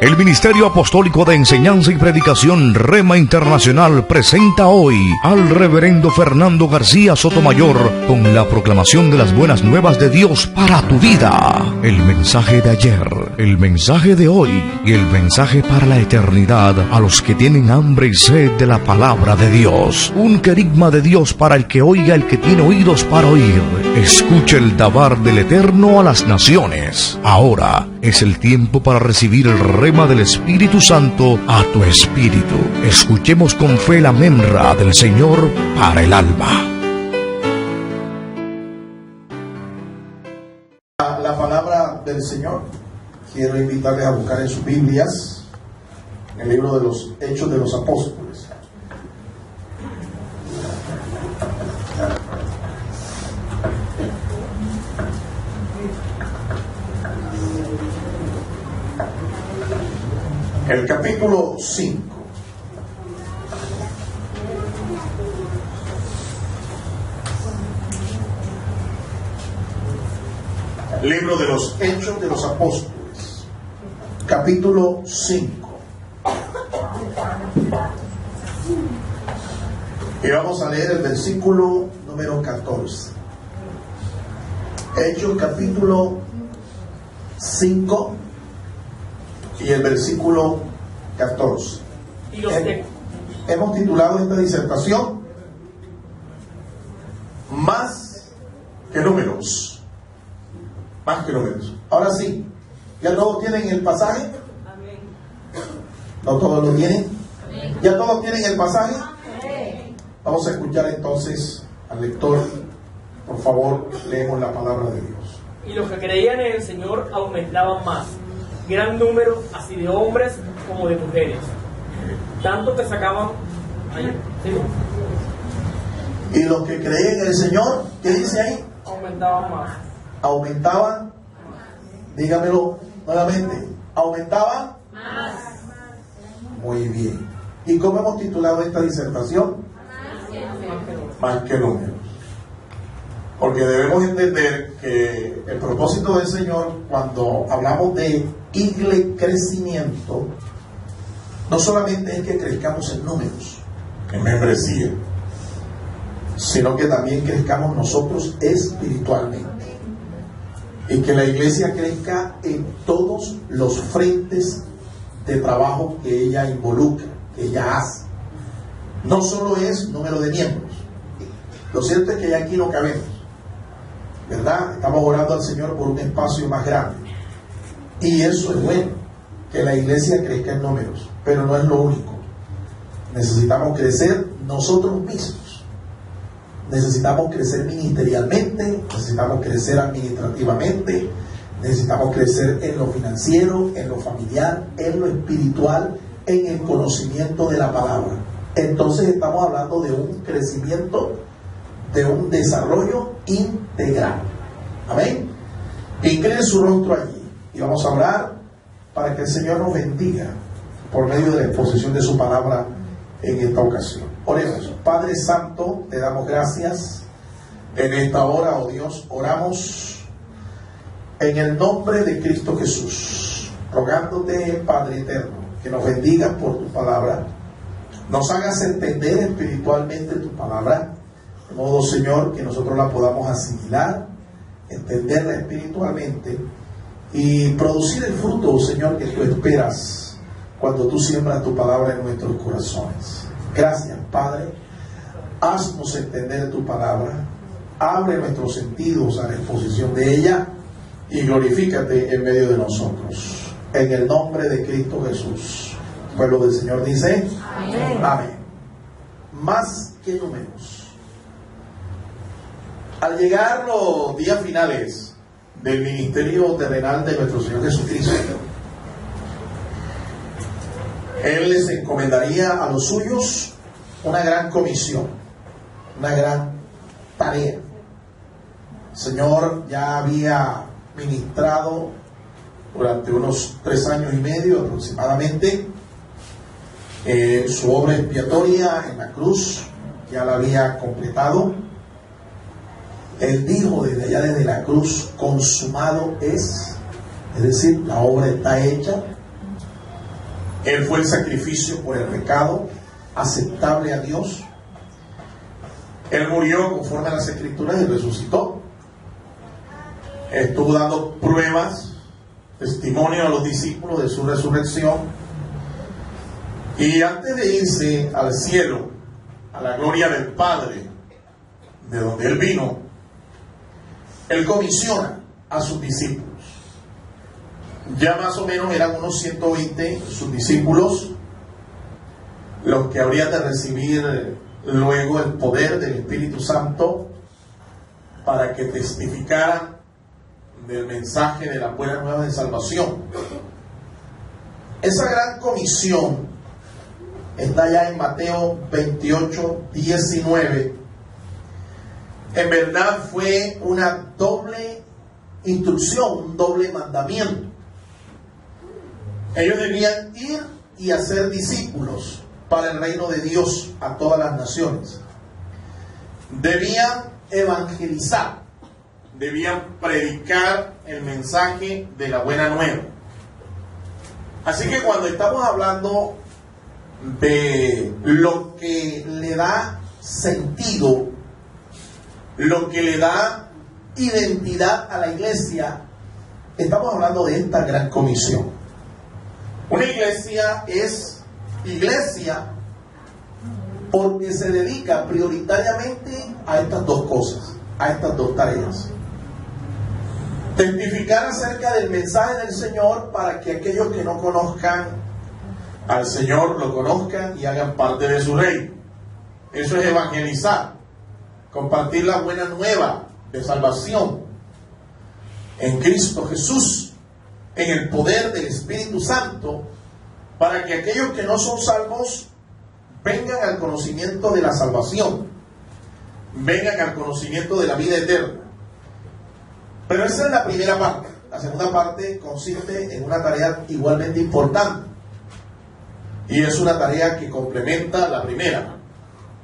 El Ministerio Apostólico de Enseñanza y Predicación Rema Internacional presenta hoy al Reverendo Fernando García Sotomayor con la proclamación de las buenas nuevas de Dios para tu vida. El mensaje de ayer, el mensaje de hoy y el mensaje para la eternidad a los que tienen hambre y sed de la palabra de Dios. Un querigma de Dios para el que oiga, el que tiene oídos para oír. Escuche el dabar del Eterno a las naciones. Ahora es el tiempo para recibir el rema del Espíritu Santo a tu espíritu. Escuchemos con fe la memra del Señor para el alma. La palabra del Señor, quiero invitarles a buscar en sus Biblias el libro de los Hechos de los Apóstoles. El capítulo 5. Libro de los Hechos de los Apóstoles, capítulo 5. Y vamos a leer el versículo número 14. Hechos capítulo 5 y el versículo 14. Hemos titulado esta disertación Más que números. Más que números. Ahora sí, ¿ya todos tienen el pasaje? Amén. ¿No todos lo tienen? Amén. ¿Ya todos tienen el pasaje? Amén. Vamos a escuchar entonces al lector. Por favor, leemos la palabra de Dios. Y los que creían en el Señor aumentaban más, gran número, así de hombres como de mujeres, tanto que sacaban. Y los que creían en el Señor, ¿qué dice ahí? Aumentaban más. Aumentaban, dígamelo nuevamente, aumentaban más. Muy bien. ¿Y cómo hemos titulado esta disertación? Más que números. Porque debemos entender que el propósito del Señor, cuando hablamos de crecimiento, no solamente es que crezcamos en números, en membresía, sino que también crezcamos nosotros espiritualmente. Y que la iglesia crezca en todos los frentes de trabajo que ella involucra, que ella hace. No solo es número de miembros. Lo cierto es que ya aquí no cabemos, ¿verdad? Estamos orando al Señor por un espacio más grande. Y eso es bueno, que la iglesia crezca en números, pero no es lo único. Necesitamos crecer nosotros mismos. Necesitamos crecer ministerialmente, necesitamos crecer administrativamente, necesitamos crecer en lo financiero, en lo familiar, en lo espiritual, en el conocimiento de la palabra. Entonces estamos hablando de un crecimiento, de un desarrollo integral. Amén. Incline su rostro allí y vamos a orar para que el Señor nos bendiga por medio de la exposición de su palabra en esta ocasión. Oremos. Padre Santo, te damos gracias en esta hora, oh Dios. Oramos en el nombre de Cristo Jesús, rogándote, Padre eterno, que nos bendigas por tu palabra, nos hagas entender espiritualmente tu palabra, de modo, Señor, que nosotros la podamos asimilar, entenderla espiritualmente y producir el fruto, Señor, que tú esperas cuando tú siembras tu palabra en nuestros corazones. Gracias, Padre. Haznos entender tu palabra. Abre nuestros sentidos a la exposición de ella y glorifícate en medio de nosotros. En el nombre de Cristo Jesús. El pueblo del Señor dice: amén. Amén. Más que números. Al llegar los días finales del ministerio terrenal de nuestro Señor Jesucristo, Él les encomendaría a los suyos una gran comisión, una gran tarea. El Señor ya había ministrado durante unos 3 años y medio aproximadamente. Su obra expiatoria en la cruz ya la había completado. Él dijo desde allá, desde la cruz: consumado es decir, la obra está hecha. Él fue el sacrificio por el pecado, aceptable a Dios. Él murió conforme a las Escrituras y resucitó. Estuvo dando pruebas, testimonio a los discípulos de su resurrección. Y antes de irse al cielo, a la gloria del Padre, de donde Él vino, Él comisiona a sus discípulos. Ya más o menos eran unos 120 sus discípulos, los que habrían de recibir luego el poder del Espíritu Santo para que testificaran del mensaje de las buenas nuevas de salvación. Esa gran comisión está ya en Mateo 28, 19. En verdad fue una doble instrucción, un doble mandamiento. Ellos debían ir y hacer discípulos para el reino de Dios a todas las naciones. Debían evangelizar, debían predicar el mensaje de la buena nueva. Así que cuando estamos hablando de lo que le da sentido, lo que le da identidad a la iglesia, estamos hablando de esta gran comisión. Una iglesia es iglesia porque se dedica prioritariamente a estas dos cosas, a estas dos tareas. Testificar acerca del mensaje del Señor para que aquellos que no conozcan al Señor lo conozcan y hagan parte de su reino. Eso es evangelizar, compartir la buena nueva de salvación en Cristo Jesús, en el poder del Espíritu Santo, para que aquellos que no son salvos vengan al conocimiento de la salvación, vengan al conocimiento de la vida eterna. Pero esa es la primera parte. La segunda parte consiste en una tarea igualmente importante, y es una tarea que complementa la primera.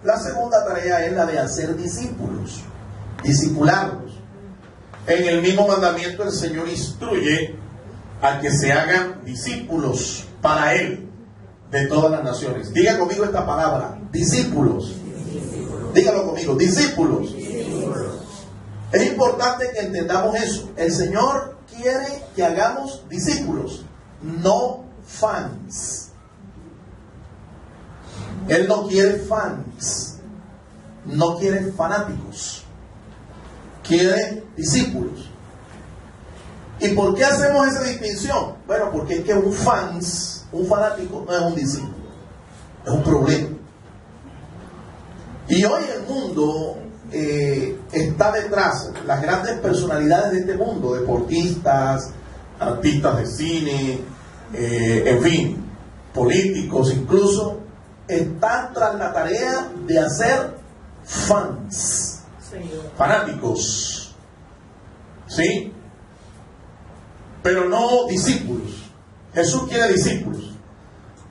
La segunda tarea es la de hacer discípulos, discipularlos. En el mismo mandamiento el Señor instruye a que se hagan discípulos para Él de todas las naciones. Diga conmigo esta palabra, discípulos. Dígalo conmigo, discípulos. Es importante que entendamos eso. El Señor quiere que hagamos discípulos, no fans. Él no quiere fans, no quiere fanáticos, quiere discípulos. ¿Y por qué hacemos esa distinción? Bueno, porque es que un fanático no es un discípulo, es un problema. Y hoy el mundo está detrás, las grandes personalidades de este mundo, deportistas, artistas de cine, en fin, políticos incluso, están tras la tarea de hacer fans, fanáticos, ¿sí? Pero no discípulos. Jesús quiere discípulos.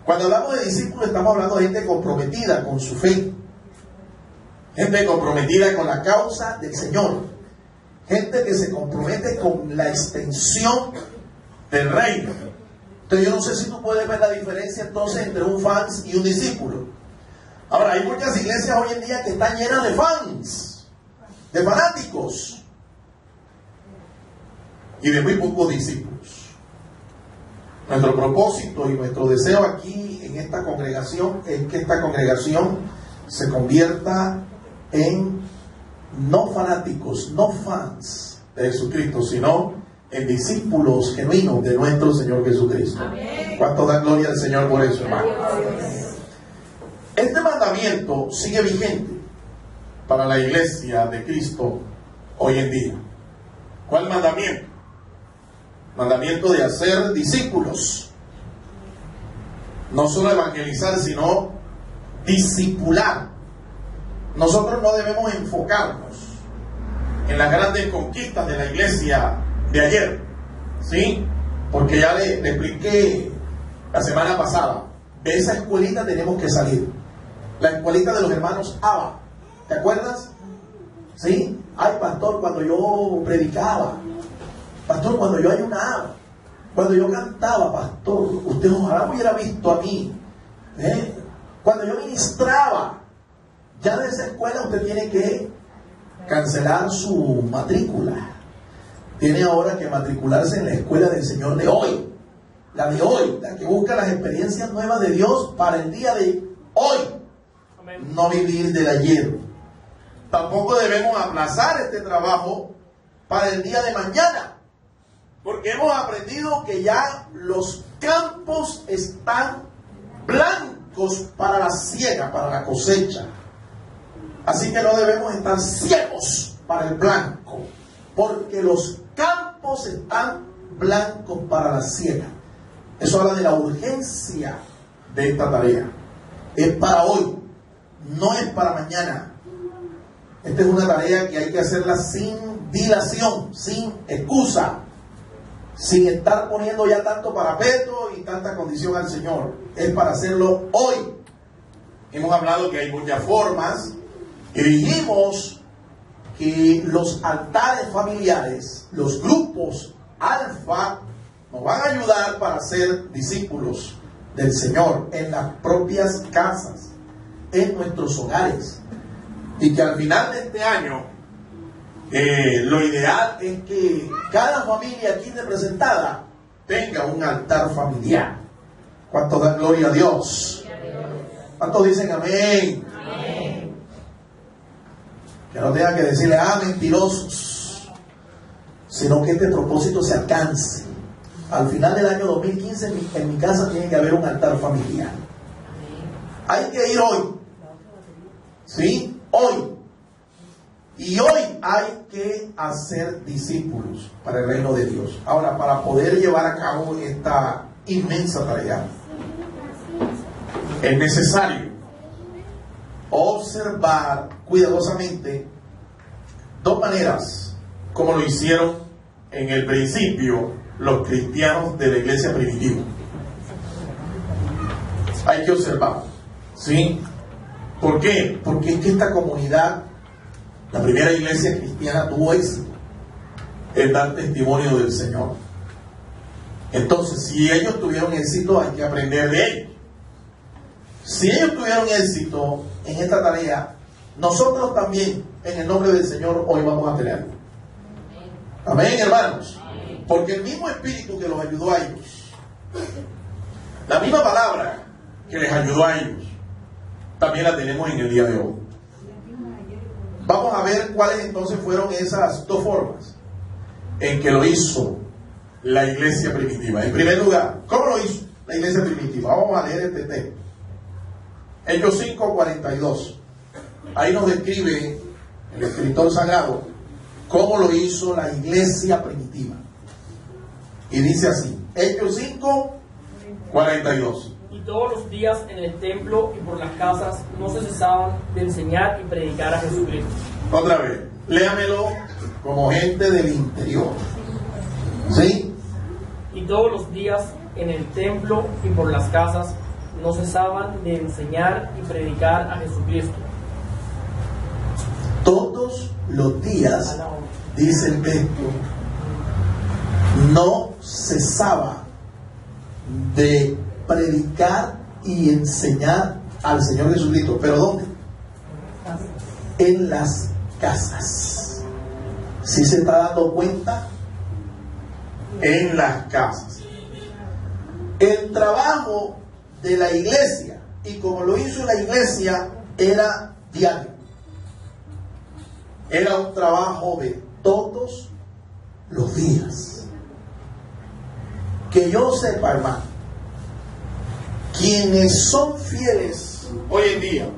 Cuando hablamos de discípulos estamos hablando de gente comprometida con su fe, gente comprometida con la causa del Señor, gente que se compromete con la extensión del reino. Entonces yo no sé si tú puedes ver la diferencia entonces entre un fans y un discípulo. Ahora, hay muchas iglesias hoy en día que están llenas de fans, de fanáticos y de muy pocos discípulos. Nuestro propósito y nuestro deseo aquí en esta congregación es que esta congregación se convierta en no fanáticos, no fans de Jesucristo, sino en discípulos genuinos de nuestro Señor Jesucristo. Amén. ¿Cuánto dan gloria al Señor por eso, hermano? Este mandamiento sigue vigente para la iglesia de Cristo hoy en día. ¿Cuál mandamiento? Mandamiento de hacer discípulos. No solo evangelizar, sino discipular. Nosotros no debemos enfocarnos en las grandes conquistas de la iglesia de ayer, ¿sí? Porque ya le expliqué la semana pasada, de esa escuelita tenemos que salir. La escuelita de los hermanos Abba, ¿te acuerdas? ¿Sí? Ay, pastor, cuando yo predicaba, pastor, cuando yo ayunaba, cuando yo cantaba, pastor, usted ojalá me hubiera visto a mí, cuando yo ministraba, ya de esa escuela usted tiene que cancelar su matrícula. Tiene ahora que matricularse en la escuela del Señor de hoy. La de hoy, la que busca las experiencias nuevas de Dios para el día de hoy. Amén. No vivir del ayer. Tampoco debemos aplazar este trabajo para el día de mañana. Porque hemos aprendido que ya los campos están blancos para la siega, para la cosecha. Así que no debemos estar ciegos para el blanco, porque los campos están blancos para la siega. Eso habla de la urgencia de esta tarea. Es para hoy, no es para mañana. Esta es una tarea que hay que hacerla sin dilación, sin excusa, sin estar poniendo ya tanto parapeto y tanta condición al Señor. Es para hacerlo hoy. Hemos hablado que hay muchas formas y dijimos que los altares familiares, los grupos alfa, nos van a ayudar para ser discípulos del Señor en las propias casas, en nuestros hogares. Y que al final de este año, lo ideal es que cada familia aquí representada tenga un altar familiar. ¿Cuántos dan gloria a Dios? ¿Cuántos dicen amén? Amén. Que no tengan que decirle, mentirosos, sino que este propósito se alcance. Al final del año 2015 en mi casa tiene que haber un altar familiar. Hay que ir hoy. ¿Sí? Hoy. Y hoy hay que hacer discípulos para el reino de Dios. Ahora, para poder llevar a cabo esta inmensa tarea, es necesario observar cuidadosamente dos maneras, como lo hicieron en el principio los cristianos de la iglesia primitiva. Hay que observar, ¿sí? ¿Por qué? Porque es que esta comunidad, la primera iglesia cristiana, tuvo éxito en dar testimonio del Señor. Entonces, si ellos tuvieron éxito, hay que aprender de ellos. Si ellos tuvieron éxito en esta tarea, nosotros también, en el nombre del Señor, hoy vamos a tenerlo. Amén, hermanos. Porque el mismo espíritu que los ayudó a ellos, la misma palabra que les ayudó a ellos, también la tenemos en el día de hoy. Vamos a ver cuáles entonces fueron esas dos formas en que lo hizo la iglesia primitiva. En primer lugar, ¿cómo lo hizo la iglesia primitiva? Vamos a leer este texto. Hechos 5:42. Ahí nos describe el escritor sagrado cómo lo hizo la iglesia primitiva. Y dice así, Hechos 5:42. Y todos los días en el templo y por las casas no se cesaban de enseñar y predicar a Jesucristo. Otra vez, léamelo como gente del interior. ¿Sí? Y todos los días en el templo y por las casas no cesaban de enseñar y predicar a Jesucristo. Todos los días, dice el texto, no cesaba de predicar y enseñar al Señor Jesucristo. ¿Pero dónde? En las casas. ¿Sí se está dando cuenta? En las casas. El trabajo de la iglesia, y como lo hizo la iglesia, era diario. Era un trabajo de todos los días. Que yo sepa, hermano, quienes son fieles hoy en día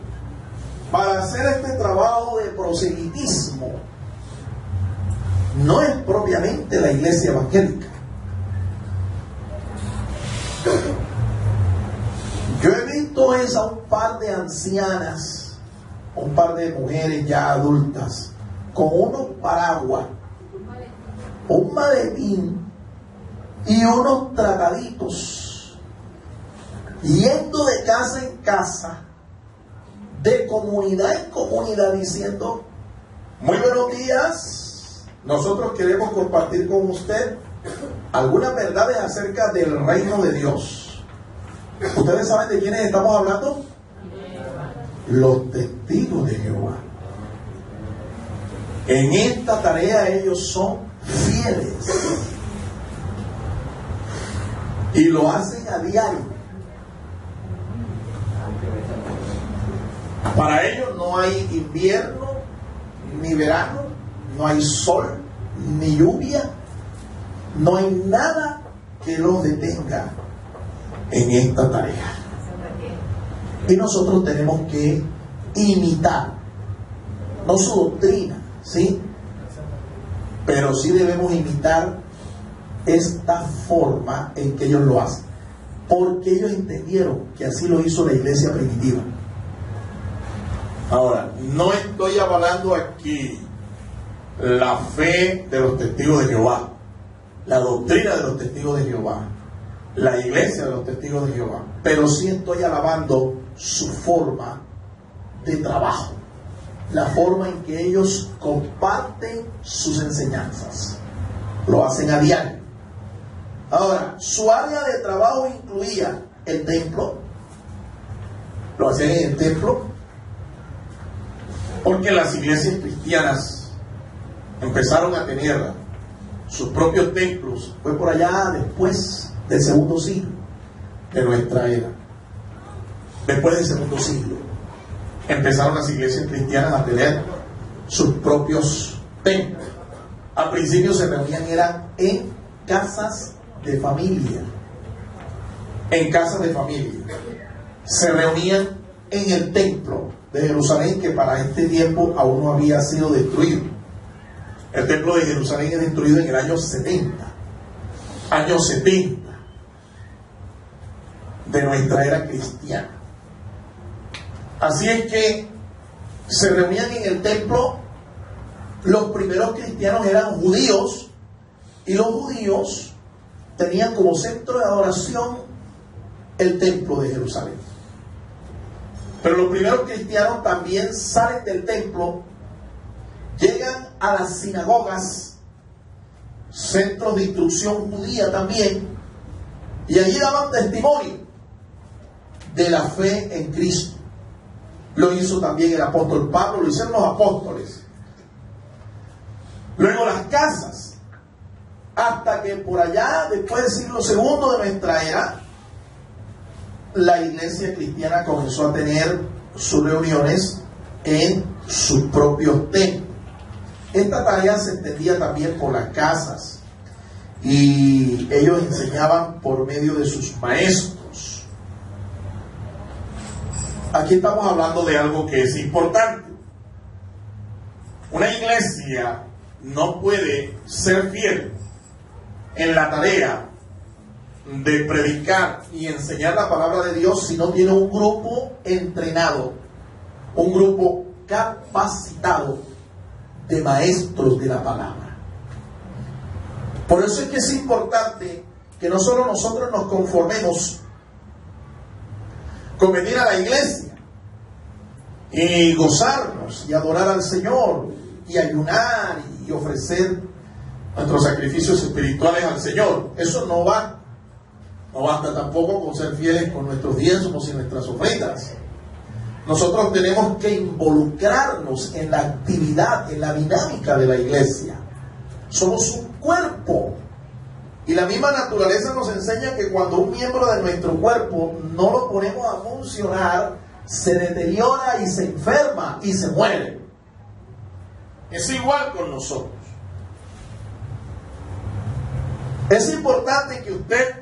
para hacer este trabajo de proselitismo no es propiamente la iglesia evangélica. Yo he visto a un par de ancianas, un par de mujeres ya adultas, con unos paraguas, un maletín y unos trataditos, yendo de casa en casa, de comunidad en comunidad, diciendo: muy buenos días, nosotros queremos compartir con usted algunas verdades acerca del reino de Dios. ¿Ustedes saben de quiénes estamos hablando? Los testigos de Jehová. En esta tarea ellos son fieles y lo hacen a diario. Para ellos no hay invierno ni verano, no hay sol ni lluvia, no hay nada que los detenga en esta tarea. Y nosotros tenemos que imitar, no su doctrina, ¿sí? Pero sí debemos imitar esta forma en que ellos lo hacen, porque ellos entendieron que así lo hizo la iglesia primitiva. Ahora, no estoy avalando aquí la fe de los testigos de Jehová, la doctrina de los testigos de Jehová, la iglesia de los testigos de Jehová, pero sí estoy alabando su forma de trabajo, la forma en que ellos comparten sus enseñanzas. Lo hacen a diario. Ahora, su área de trabajo incluía el templo. Lo hacían en el templo, porque las iglesias cristianas empezaron a tener sus propios templos. Fue por allá después del segundo siglo de nuestra era. Después del segundo siglo empezaron las iglesias cristianas a tener sus propios templos. Al principio se reunían en casas de familia. En casas de familia. Se reunían en el templo de Jerusalén, que para este tiempo aún no había sido destruido. El templo de Jerusalén es destruido en el año 70. Año 70 de nuestra era cristiana. Así es que se reunían en el templo. Los primeros cristianos eran judíos, y los judíos tenían como centro de adoración el templo de Jerusalén. Pero los primeros cristianos también salen del templo, llegan a las sinagogas, centros de instrucción judía también, y allí daban testimonio de la fe en Cristo. Lo hizo también el apóstol Pablo, lo hicieron los apóstoles. Luego las casas, hasta que por allá, después del siglo II de nuestra era, la iglesia cristiana comenzó a tener sus reuniones en sus propios templos. Esta tarea se extendía también por las casas, y ellos enseñaban por medio de sus maestros. Aquí estamos hablando de algo que es importante. Una iglesia no puede ser fiel en la tarea de predicar y enseñar la palabra de Dios si no tiene un grupo entrenado, un grupo capacitado de maestros de la palabra. Por eso es que es importante que no solo nosotros nos conformemos con venir a la iglesia y gozarnos y adorar al Señor y ayunar y ofrecer nuestros sacrificios espirituales al Señor. Eso no va. No basta tampoco con ser fieles con nuestros diezmos y nuestras ofrendas. Nosotros tenemos que involucrarnos en la actividad, en la dinámica de la iglesia. Somos un cuerpo. Y la misma naturaleza nos enseña que cuando un miembro de nuestro cuerpo no lo ponemos a funcionar, se deteriora y se enferma y se muere. Es igual con nosotros. Es importante que usted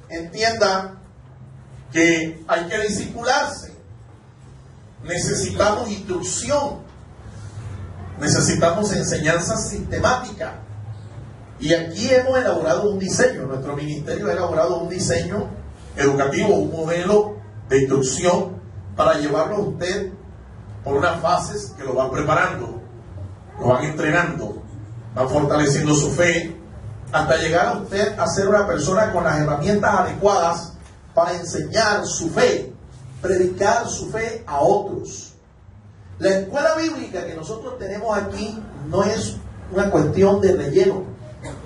entienda que hay que discipularse. Necesitamos instrucción, necesitamos enseñanza sistemática, y aquí hemos elaborado un diseño. Nuestro ministerio ha elaborado un diseño educativo, un modelo de instrucción para llevarlo a usted por unas fases que lo van preparando, lo van entrenando, van fortaleciendo su fe, hasta llegar a usted a ser una persona con las herramientas adecuadas para enseñar su fe, predicar su fe a otros. La escuela bíblica que nosotros tenemos aquí no es una cuestión de relleno,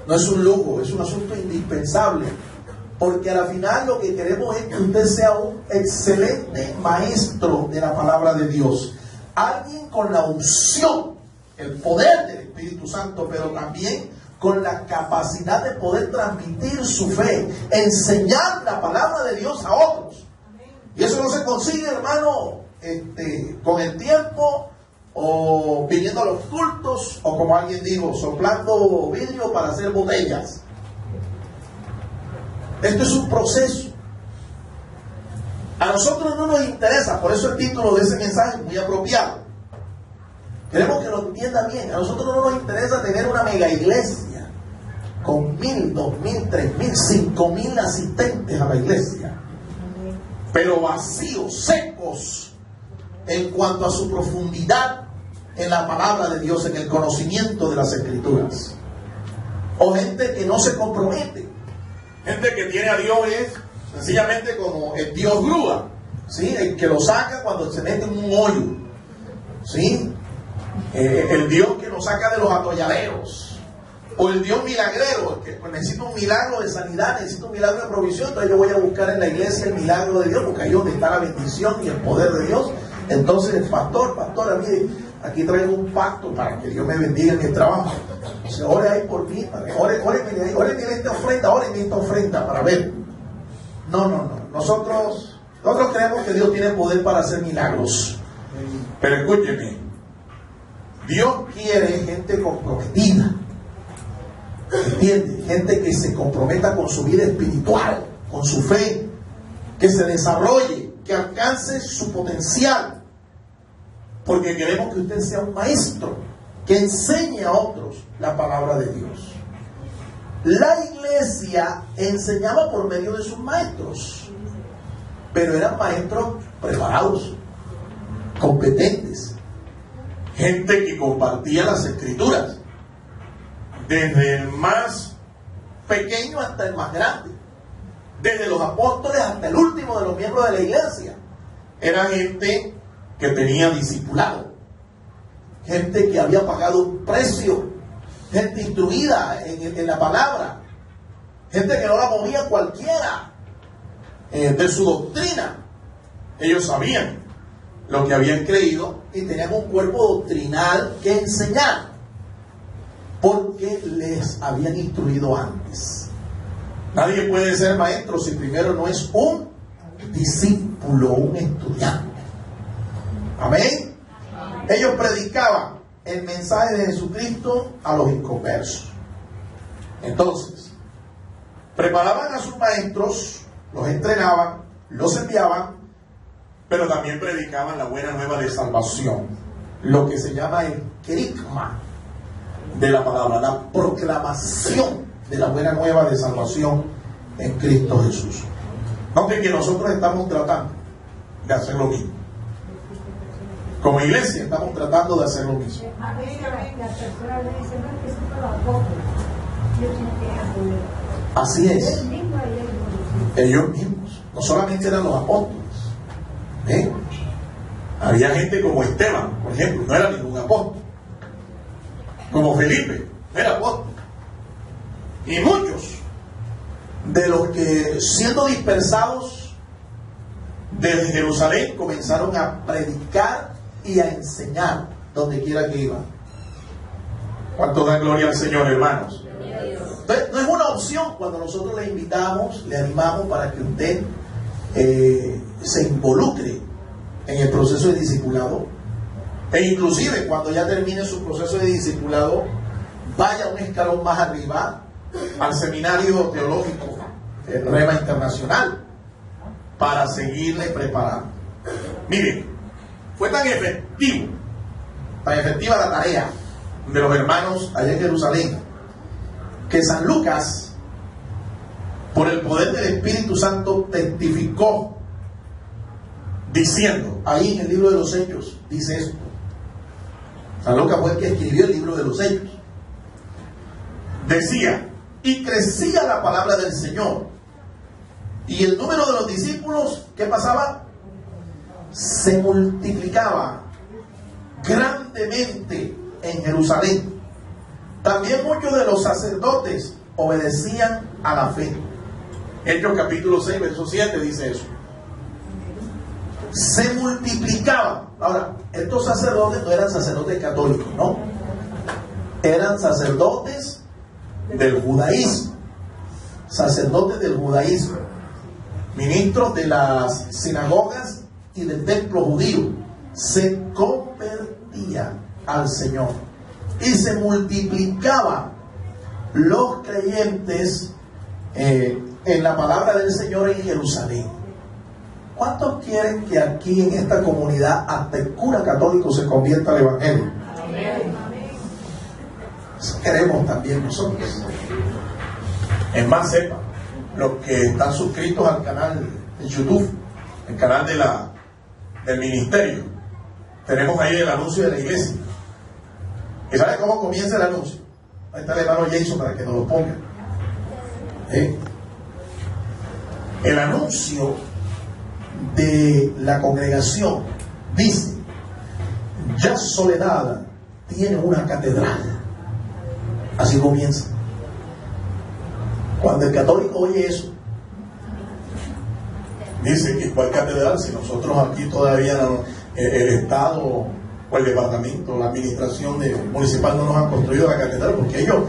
no es un lujo, es un asunto indispensable Porque al final lo que queremos es que usted sea un excelente maestro de la palabra de Dios. Alguien con la unción, el poder del Espíritu Santo, pero también con la capacidad de poder transmitir su fe, enseñar la palabra de Dios a otros. Y eso no se consigue, hermano, con el tiempo, o viniendo a los cultos, o como alguien dijo, soplando vidrio para hacer botellas. Esto es un proceso. A nosotros no nos interesa, por eso el título de ese mensaje es muy apropiado. Queremos que lo entiendan bien. A nosotros no nos interesa tener una mega iglesia con 1,000, 2,000, 3,000, 5,000 asistentes a la iglesia, pero vacíos, secos en cuanto a su profundidad en la palabra de Dios, en el conocimiento de las Escrituras. O gente que no se compromete. Gente que tiene a Dios es sencillamente como el Dios grúa, ¿sí? El que lo saca cuando se mete en un hoyo, ¿sí? El Dios que lo saca de los atolladeros. O el Dios milagrero, que necesita un milagro de sanidad, necesita un milagro de provisión, entonces yo voy a buscar en la iglesia el milagro de Dios, porque ahí es donde está la bendición y el poder de Dios. Entonces el pastora, mire, aquí traigo un pacto para que Dios me bendiga en mi trabajo. O sea, ore ahí por mí, órenme esta ofrenda para ver. No. Nosotros creemos que Dios tiene poder para hacer milagros. Pero escúcheme, Dios quiere gente comprometida. ¿Entiende? Gente que se comprometa con su vida espiritual, con su fe, que se desarrolle, que alcance su potencial. Porque queremos que usted sea un maestro que enseñe a otros la palabra de Dios. La iglesia enseñaba por medio de sus maestros, pero eran maestros preparados, competentes, gente que compartía las Escrituras, desde el más pequeño hasta el más grande, desde los apóstoles hasta el último de los miembros de la iglesia. Era gente que tenía discipulado, gente que había pagado un precio, gente instruida en la palabra, gente que no la movía cualquiera de su doctrina. Ellos sabían lo que habían creído y tenían un cuerpo doctrinal que enseñar, porque les habían instruido antes. Nadie puede ser maestro si primero no es un discípulo, un estudiante. Amén. Ellos predicaban el mensaje de Jesucristo a los inconversos. Entonces, preparaban a sus maestros, los entrenaban, los enviaban, pero también predicaban la buena nueva de salvación, lo que se llama el querigma de la palabra, la proclamación de la buena nueva de salvación en Cristo Jesús. Noten que nosotros estamos tratando de hacer lo mismo. Como iglesia estamos tratando de hacer lo mismo. Así es. Ellos mismos. No solamente eran los apóstoles. Había gente como Esteban, por ejemplo, no era ningún apóstol. Como Felipe, no era apóstol. Y muchos de los que, siendo dispersados desde Jerusalén, comenzaron a predicar y a enseñar donde quiera que iban. ¿Cuánto da gloria al Señor, hermanos? Entonces, no es una opción cuando nosotros le invitamos, le animamos para que usted se involucre en el proceso de discipulado, e inclusive cuando ya termine su proceso de discipulado, vaya un escalón más arriba al seminario teológico Rema Internacional para seguirle preparando. Miren, fue tan efectiva la tarea de los hermanos allá en Jerusalén, que San Lucas, por el poder del Espíritu Santo, testificó diciendo, ahí en el libro de los Hechos dice esto. San Lucas fue el que escribió el libro de los Hechos. Decía, y crecía la palabra del Señor, y el número de los discípulos, ¿qué pasaba? Se multiplicaba grandemente en Hechos capítulo 6, verso 7 dice eso. Se multiplicaban. Ahora, estos sacerdotes no eran sacerdotes católicos, no. Eran sacerdotes del judaísmo. Sacerdotes del judaísmo. Ministros de las sinagogas y del templo judío. Se convertían al Señor. Y se multiplicaban los creyentes en la palabra del Señor en Jerusalén. ¿Cuántos quieren que aquí en esta comunidad hasta el cura católico se convierta al Evangelio? Amén. Eso queremos también nosotros. Es más, sepa, los que están suscritos al canal de YouTube, el canal del ministerio, tenemos ahí el anuncio de la iglesia. ¿Y sabe cómo comienza el anuncio? Ahí está el hermano Jason para que nos lo ponga. El anuncio de la congregación dice: ya Soledad tiene una catedral. Así comienza. Cuando el católico oye eso, dice que ¿cuál catedral? Si nosotros aquí todavía el Estado o el departamento, la administración municipal no nos han construido la catedral, porque ellos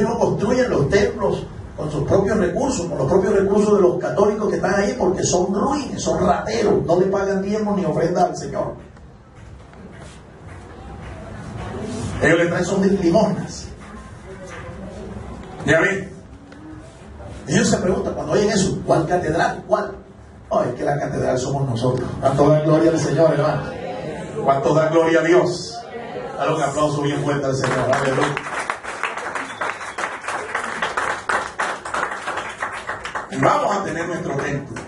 no construyen los templos con sus propios recursos, con los propios recursos de los católicos que están ahí, porque son ruines, son rateros, no le pagan diezmos ni ofrendas al Señor. Ellos le traen son limosnas. Ya ven, ellos se preguntan cuando oyen eso: ¿cuál catedral? ¿Cuál? No, es que la catedral somos nosotros. ¿Cuánto da gloria al Señor, hermano? ¿Cuánto da gloria a Dios? Dale un aplauso bien fuerte al Señor. Aleluya. Vamos a tener nuestro templo.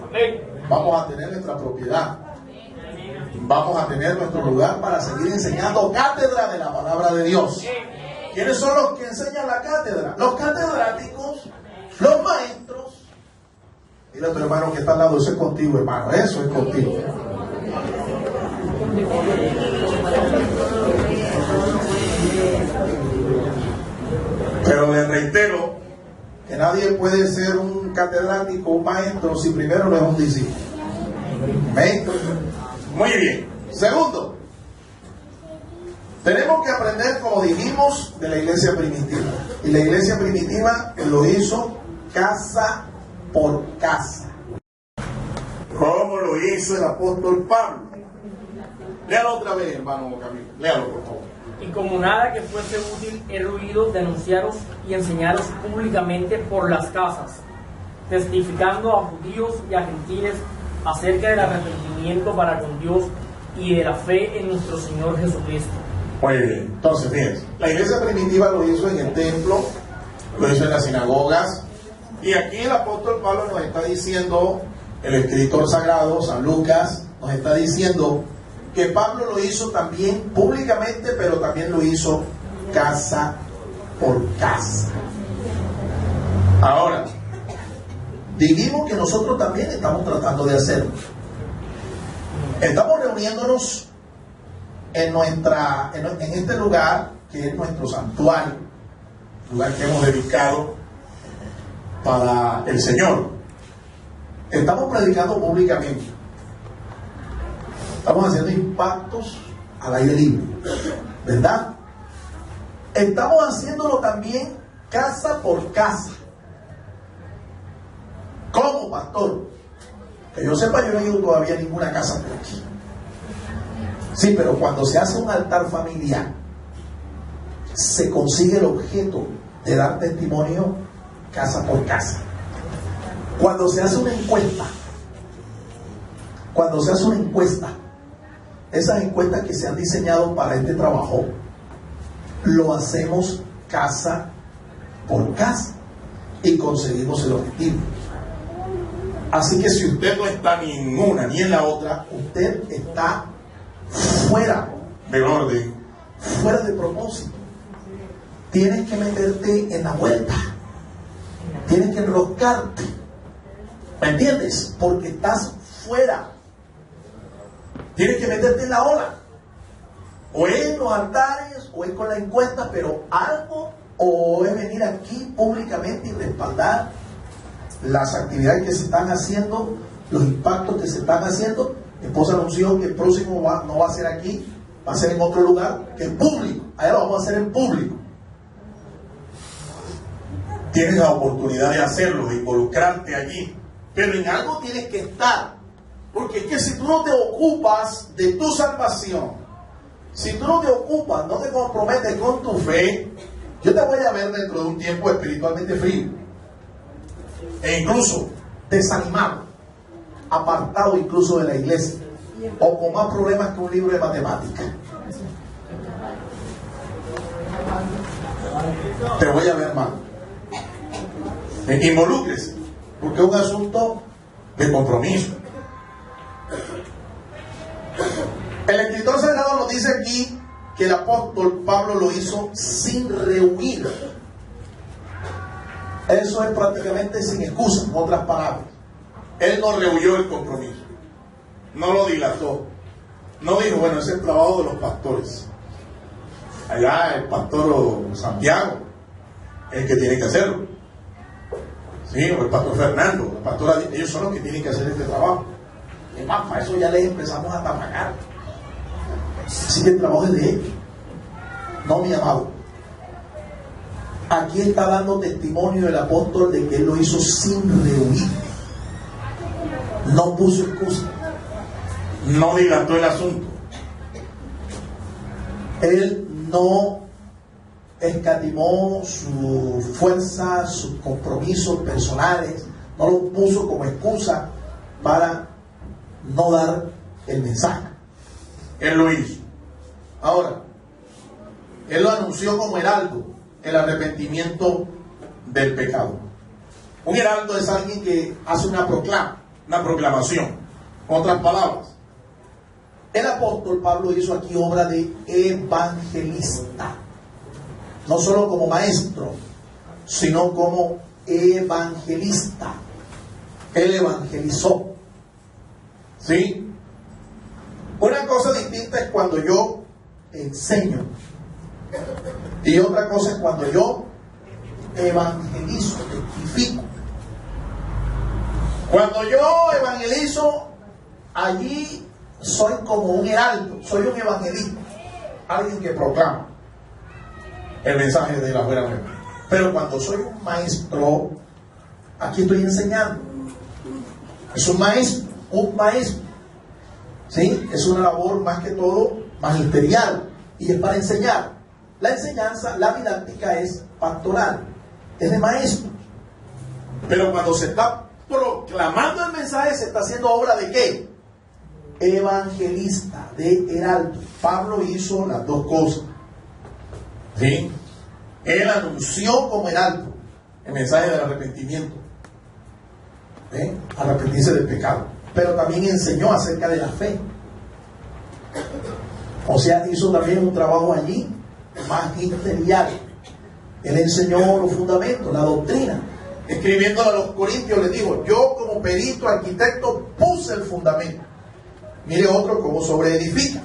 Vamos a tener nuestra propiedad. Vamos a tener nuestro lugar para seguir enseñando cátedra de la palabra de Dios. ¿Quiénes son los que enseñan la cátedra? Los catedráticos, los maestros. Dile a tu hermano que está al lado: eso es contigo, hermano, eso es contigo. Pero les reitero que nadie puede ser un catedrático, un maestro, si primero no es un discípulo. ¿Ven? Muy bien. Segundo, tenemos que aprender, como dijimos, de la iglesia primitiva. Y la iglesia primitiva lo hizo casa por casa. ¿Cómo lo hizo el apóstol Pablo? Léalo otra vez, hermano Camilo. Léalo, por favor. Y como nada que fuese útil, he ruido de anunciaros y enseñaros públicamente por las casas, testificando a judíos y a gentiles acerca del arrepentimiento para con Dios y de la fe en nuestro Señor Jesucristo. Muy bien. Entonces, fíjense, la iglesia primitiva lo hizo en el templo, lo hizo en las sinagogas, y aquí el apóstol Pablo nos está diciendo, el escritor sagrado, San Lucas, nos está diciendo que Pablo lo hizo también públicamente, pero también lo hizo casa por casa. Ahora, dijimos que nosotros también estamos tratando de hacerlo. Estamos reuniéndonos en este lugar que es nuestro santuario, lugar que hemos dedicado para el Señor. Estamos predicando públicamente. Estamos haciendo impactos al aire libre, ¿verdad? Estamos haciéndolo también casa por casa. ¿Cómo, pastor? Que yo sepa, yo no he ido todavía a ninguna casa por aquí. Sí, pero cuando se hace un altar familiar, se consigue el objeto de dar testimonio casa por casa. Cuando se hace una encuesta, esas encuestas que se han diseñado para este trabajo, lo hacemos casa por casa y conseguimos el objetivo. Así que si usted no está ni en una ni en la otra, usted está fuera del orden, fuera de propósito. Tienes que meterte en la vuelta, tienes que enroscarte, ¿me entiendes? Porque estás fuera. Tienes que meterte en la ola, o es en los altares o es con la encuesta, pero algo, o es venir aquí públicamente y respaldar las actividades que se están haciendo, los impactos que se están haciendo. Mi esposa anunció que el próximo no va a ser aquí, va a ser en otro lugar, que es público. Allá lo vamos a hacer en público. Tienes la oportunidad de hacerlo, de involucrarte allí, pero en algo tienes que estar, porque es que si tú no te ocupas de tu salvación, si tú no te ocupas, no te comprometes con tu fe, yo te voy a ver dentro de un tiempo espiritualmente frío, e incluso desanimado, apartado incluso de la iglesia, o con más problemas que un libro de matemáticas. Te voy a ver mal. Involúcrese, porque es un asunto de compromiso. El escritor sagrado nos dice aquí que el apóstol Pablo lo hizo sin rehuir. Eso es prácticamente sin excusa, en otras palabras. Él no rehuyó el compromiso, no lo dilató, no dijo, bueno, ese es el trabajo de los pastores. Allá el pastor Santiago es el que tiene que hacerlo. Sí, o el pastor Fernando, la pastora, ellos son los que tienen que hacer este trabajo. Es más, para eso ya les empezamos a pagar. Así que el trabajo es de ellos, no mi amado. Aquí está dando testimonio el apóstol de que él lo hizo sin rehuir. No puso excusa, no dilató el asunto. Él no escatimó su fuerza, sus compromisos personales, no lo puso como excusa para no dar el mensaje. Él lo hizo. Ahora, él lo anunció como heraldo, el arrepentimiento del pecado. Un heraldo es alguien que hace una proclamación. Con otras palabras, el apóstol Pablo hizo aquí obra de evangelista. No solo como maestro, sino como evangelista. Él evangelizó. ¿Sí? Una cosa distinta es cuando yo enseño. Y otra cosa es cuando yo evangelizo, testifico. Cuando yo evangelizo, allí soy como un heraldo, soy un evangelista, alguien que proclama el mensaje de la buena nueva. Pero cuando soy un maestro, aquí estoy enseñando. Es un maestro, ¿sí? Es una labor más que todo magisterial y es para enseñar. La enseñanza, la didáctica es pastoral, es de maestro. Pero cuando se está proclamando el mensaje, se está haciendo obra de ¿qué? Evangelista, de heraldo. Pablo hizo las dos cosas. ¿Sí? Él anunció como heraldo el mensaje del arrepentimiento. Arrepentirse del pecado. Pero también enseñó acerca de la fe. O sea, hizo también un trabajo allí magisterial. Él enseñó los fundamentos, la doctrina. Escribiéndole a los corintios, les digo, yo como perito, arquitecto, puse el fundamento. Mire otro cómo sobreedifica.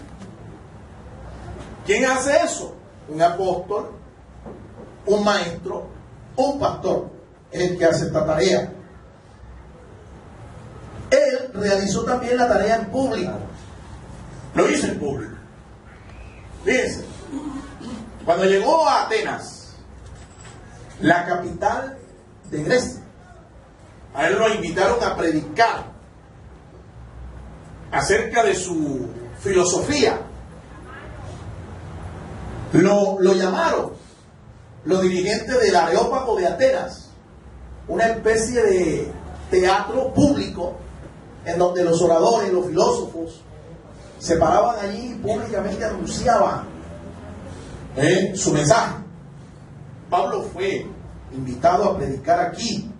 ¿Quién hace eso? Un apóstol, un maestro, un pastor, es el que hace esta tarea. Él realizó también la tarea en público. Lo hizo en público. Fíjense, cuando llegó a Atenas, la capital de Grecia, a él lo invitaron a predicar acerca de su filosofía. Lo llamaron los dirigentes del Areópago de Atenas, una especie de teatro público en donde los oradores, los filósofos se paraban allí y públicamente anunciaban su mensaje. Pablo fue invitado a predicar aquí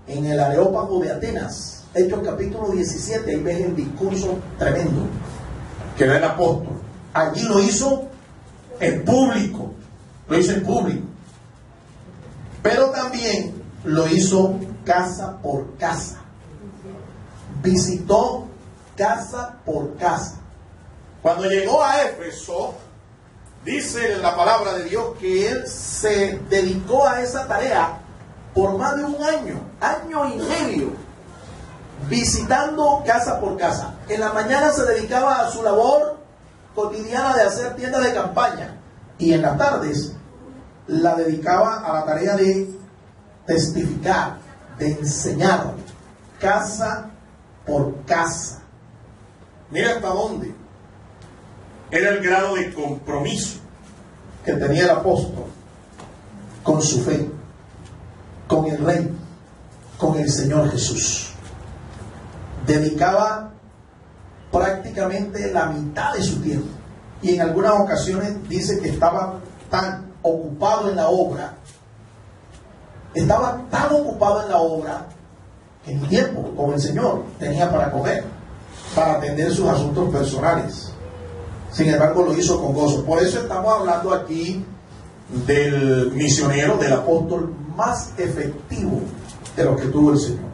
en el Areópago de Atenas. Hechos capítulo 17, ahí ves el discurso tremendo que da el apóstol. Allí lo hizo en público, lo hizo en público. Pero también lo hizo casa por casa. Visitó casa por casa. Cuando llegó a Éfeso, dice la palabra de Dios que él se dedicó a esa tarea por más de un año, año y medio, visitando casa por casa. En la mañana se dedicaba a su labor cotidiana de hacer tiendas de campaña y en las tardes la dedicaba a la tarea de testificar, de enseñar, casa por casa. Mira hasta dónde era el grado de compromiso que tenía el apóstol con su fe, con el Rey, con el Señor Jesús. Dedicaba prácticamente la mitad de su tiempo y en algunas ocasiones dice que estaba tan ocupado en la obra, que ni tiempo con el Señor tenía para comer, para atender sus asuntos personales. Sin embargo, lo hizo con gozo. Por eso estamos hablando aquí del misionero, del apóstol más efectivo de lo que tuvo el Señor.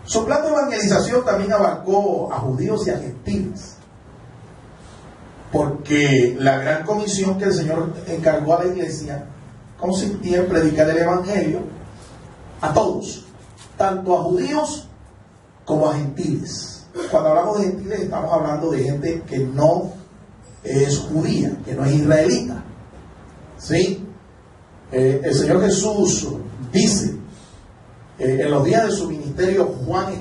Su plan de evangelización también abarcó a judíos y a gentiles, porque la gran comisión que el Señor encargó a la iglesia consistía en predicar el evangelio a todos, tanto a judíos como a gentiles. Cuando hablamos de gentiles estamos hablando de gente que no es judía, que no es israelita. ¿Sí? El Señor Jesús dice, en los días de su ministerio, Juan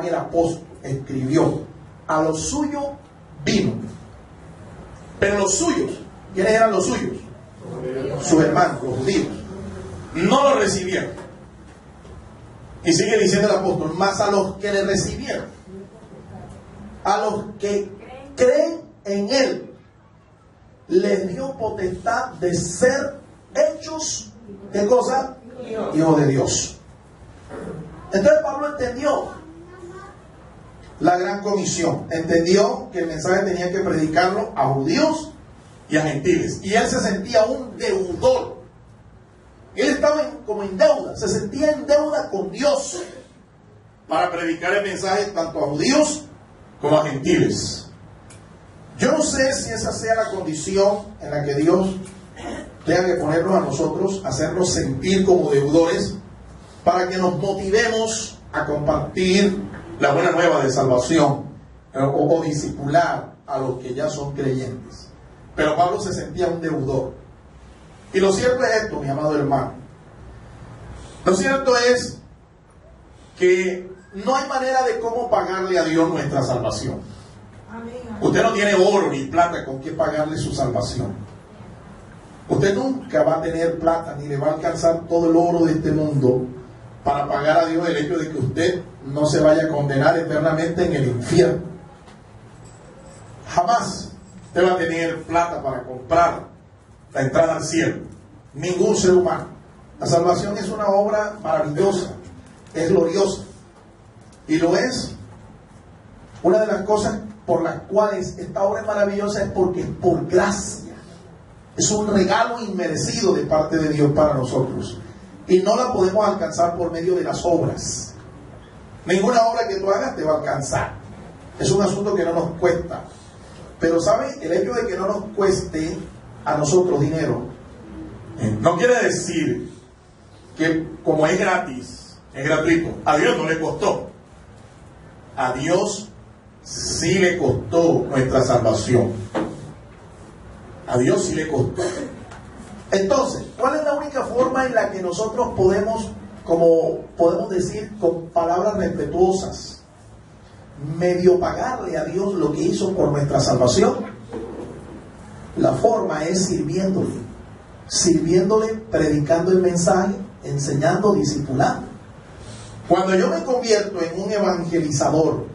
el apóstol escribió, a los suyos vino, pero los suyos, ¿quiénes eran los suyos? Sus hermanos, los judíos, no lo recibieron. Y sigue diciendo el apóstol, más a los que le recibieron, a los que creen en él, les dio potestad de ser hechos, ¿qué cosa? Hijos de Dios. Entonces Pablo entendió la gran comisión, entendió que el mensaje tenía que predicarlo a judíos y a gentiles, y él se sentía un deudor. Él estaba como en deuda, se sentía en deuda con Dios para predicar el mensaje tanto a judíos como a gentiles. Yo no sé si esa sea la condición en la que Dios tenga que ponernos a nosotros, hacernos sentir como deudores, para que nos motivemos a compartir la buena nueva de salvación o discipular a los que ya son creyentes. Pero Pablo se sentía un deudor. Y lo cierto es esto, mi amado hermano. Lo cierto es que no hay manera de cómo pagarle a Dios nuestra salvación. Usted no tiene oro ni plata con que pagarle su salvación. Usted nunca va a tener plata ni le va a alcanzar todo el oro de este mundo para pagar a Dios el hecho de que usted no se vaya a condenar eternamente en el infierno. Jamás usted va a tener plata para comprar la entrada al cielo. Ningún ser humano. La salvación es una obra maravillosa, es gloriosa, y lo es. Una de las cosas por las cuales esta obra es maravillosa es porque es por gracia. Es un regalo inmerecido de parte de Dios para nosotros, y no la podemos alcanzar por medio de las obras. Ninguna obra que tú hagas te va a alcanzar. Es un asunto que no nos cuesta. Pero ¿sabe? El hecho de que no nos cueste a nosotros dinero no quiere decir que como es gratis, es gratuito. A Dios no le costó. A Dios sí le costó nuestra salvación. A Dios sí le costó. Entonces, ¿cuál es la única forma en la que nosotros podemos, como podemos decir con palabras respetuosas, medio pagarle a Dios lo que hizo por nuestra salvación? La forma es sirviéndole, predicando el mensaje, enseñando, discipulando. Cuando yo me convierto en un evangelizador,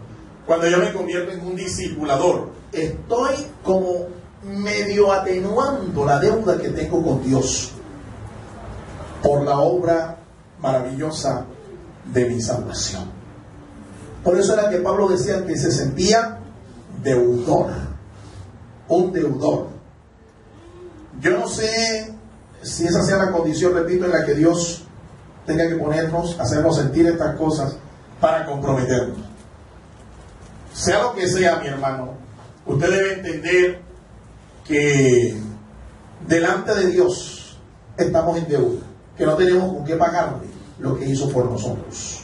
cuando yo me convierto en un discipulador, estoy como medio atenuando la deuda que tengo con Dios por la obra maravillosa de mi salvación. Por eso era que Pablo decía que se sentía deudor, un deudor. Yo no sé si esa sea la condición, repito, en la que Dios tenga que ponernos, hacernos sentir estas cosas para comprometernos. Sea lo que sea, mi hermano, usted debe entender que delante de Dios estamos en deuda. que no tenemos con qué pagarle lo que hizo por nosotros.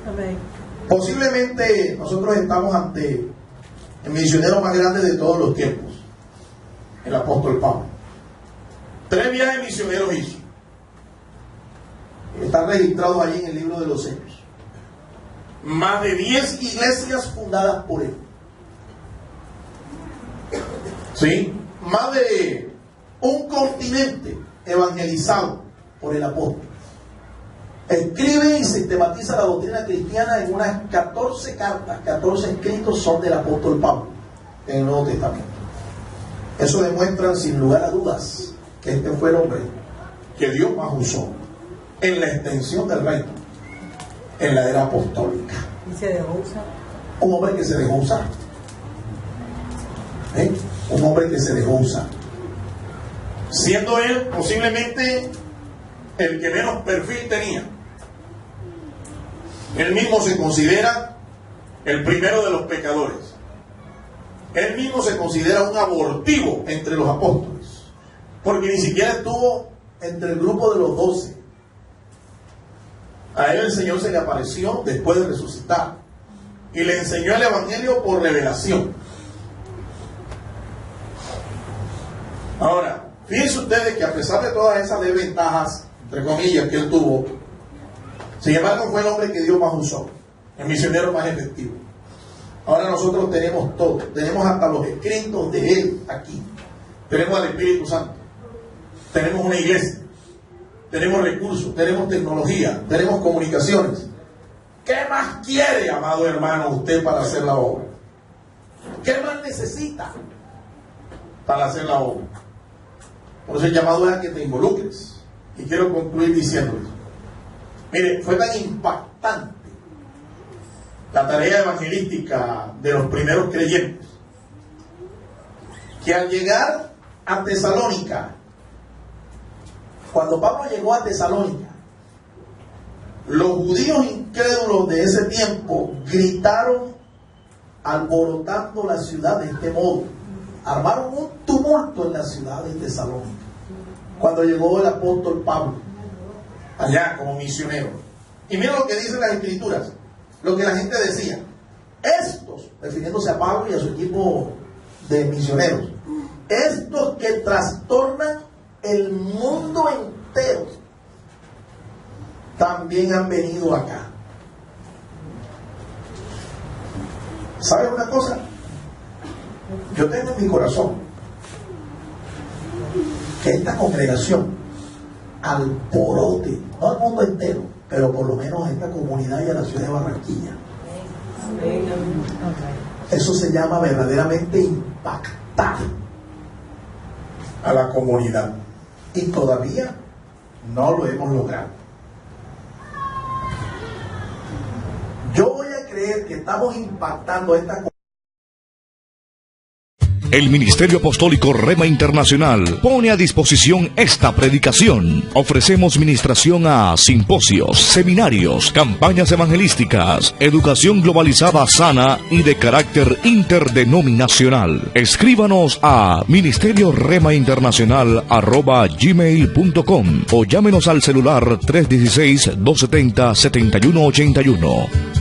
Amén. Posiblemente nosotros estamos ante el misionero más grande de todos los tiempos, el apóstol Pablo. 3 viajes misioneros hizo. Están registrados allí en el libro de los Hechos. Más de 10 Iglesias fundadas por él. ¿sí? Más de un continente evangelizado por el apóstol. Escribe y sistematiza la doctrina cristiana en unas 14 cartas. 14 escritos son del apóstol Pablo en el Nuevo Testamento. Eso demuestra sin lugar a dudas que este fue el hombre que Dios más usó en la extensión del reino en la era apostólica. ¿Y se dejó usar? Un hombre que se dejó usar. Un hombre que se dejó usar. Siendo él posiblemente el que menos perfil tenía. Él mismo se considera el primero de los pecadores. Él mismo se considera un abortivo entre los apóstoles, porque ni siquiera estuvo entre el grupo de los 12. A él el Señor se le apareció después de resucitar y le enseñó el Evangelio por revelación. Ahora, fíjense ustedes que a pesar de todas esas desventajas, entre comillas, que él tuvo, sin embargo fue el hombre que Dios más usó, el misionero más efectivo. Ahora nosotros tenemos todo, tenemos hasta los escritos de él aquí, tenemos al Espíritu Santo, tenemos una iglesia, tenemos recursos, tenemos tecnología, tenemos comunicaciones. ¿Qué más quiere, amado hermano, usted para hacer la obra? ¿Qué más necesita Para hacer la obra. Por eso el llamado es a que te involucres. Y quiero concluir diciéndoles, mire, fue tan impactante la tarea evangelística de los primeros creyentes que al llegar a Tesalónica, cuando Pablo llegó a Tesalónica, los judíos incrédulos de ese tiempo gritaron alborotando la ciudad de este modo. Armaron un tumulto en la ciudad de Tesalónica cuando llegó el apóstol Pablo allá como misionero. y mira lo que dicen las escrituras, lo que la gente decía: estos, refiriéndose a Pablo y a su equipo de misioneros, estos que trastornan el mundo entero también han venido acá. ¿Sabes una cosa? Yo tengo en mi corazón que esta congregación, al porote, no al mundo entero, pero por lo menos a esta comunidad y a la ciudad de Barranquilla, eso se llama verdaderamente impactar a la comunidad. y todavía no lo hemos logrado. Yo voy a creer que estamos impactando a esta comunidad. El Ministerio Apostólico Rema Internacional pone a disposición esta predicación. Ofrecemos ministración a simposios, seminarios, campañas evangelísticas, educación globalizada sana y de carácter interdenominacional. Escríbanos a ministerio-rema-internacional@gmail.com o llámenos al celular 316-270-7181.